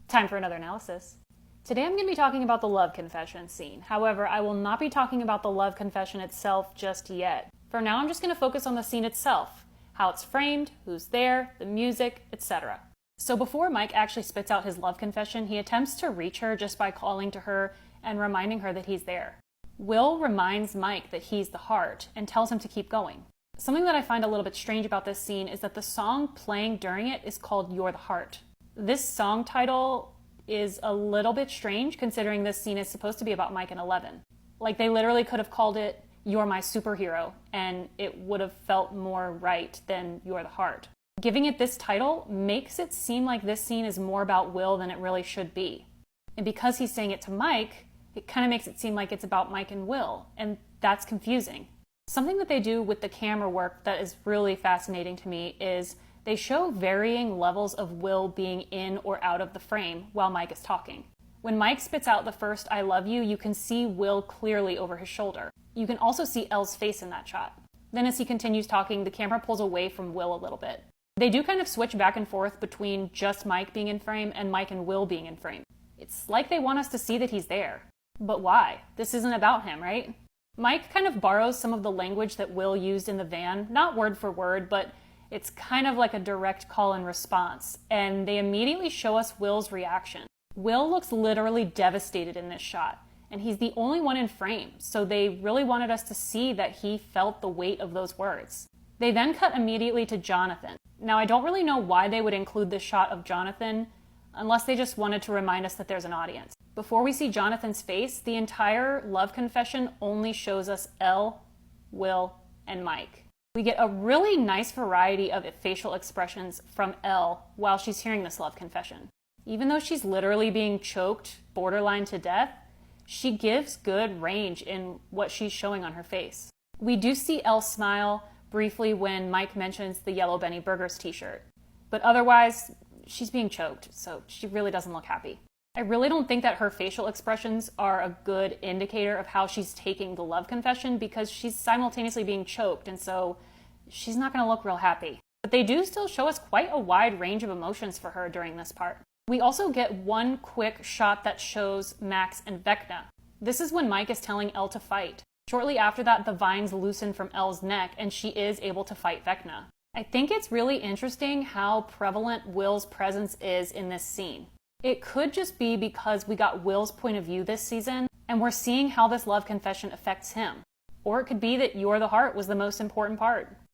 Time for another analysis. Today I'm going to be talking about the love confession scene. However, I will not be talking about the love confession itself just yet. For now, I'm just going to focus on the scene itself, how it's framed, who's there, the music, etc. So before Mike actually spits out his love confession, he attempts to reach her just by calling to her and reminding her that he's there. Will reminds Mike that he's the heart and tells him to keep going. Something that I find a little bit strange about this scene is that the song playing during it is called You're the Heart. This song title is a little bit strange considering this scene is supposed to be about Mike and Eleven. Like, they literally could have called it You're My Superhero and it would have felt more right than You're the Heart. Giving it this title makes it seem like this scene is more about Will than it really should be. And because he's saying it to Mike, it kind of makes it seem like it's about Mike and Will, and that's confusing. Something that they do with the camera work that is really fascinating to me is they show varying levels of Will being in or out of the frame while Mike is talking. When Mike spits out the first I love you, you can see Will clearly over his shoulder. You can also see Elle's face in that shot. Then as he continues talking, the camera pulls away from Will a little bit. They do kind of switch back and forth between just Mike being in frame and Mike and Will being in frame. It's like they want us to see that he's there. But why? This isn't about him, right? Mike kind of borrows some of the language that Will used in the van, not word for word, but it's kind of like a direct call and response, and they immediately show us Will's reaction. Will looks literally devastated in this shot, and he's the only one in frame, so they really wanted us to see that he felt the weight of those words. They then cut immediately to Jonathan. Now, I don't really know why they would include this shot of Jonathan, unless they just wanted to remind us that there's an audience. Before we see Jonathan's face, the entire love confession only shows us Elle, Will, and Mike. We get a really nice variety of facial expressions from Elle while she's hearing this love confession. Even though she's literally being choked borderline to death, she gives good range in what she's showing on her face. We do see Elle smile briefly when Mike mentions the yellow Benny Burgers t-shirt, but otherwise she's being choked, so she really doesn't look happy. I really don't think that her facial expressions are a good indicator of how she's taking the love confession because she's simultaneously being choked, and so she's not going to look real happy. But they do still show us quite a wide range of emotions for her during this part. We also get one quick shot that shows Max and Vecna. This is when Mike is telling Elle to fight. Shortly after that, the vines loosen from Elle's neck and she is able to fight Vecna. I think it's really interesting how prevalent Will's presence is in this scene. It could just be because we got Will's point of view this season and we're seeing how this love confession affects him. Or it could be that You're the Heart was the most important part.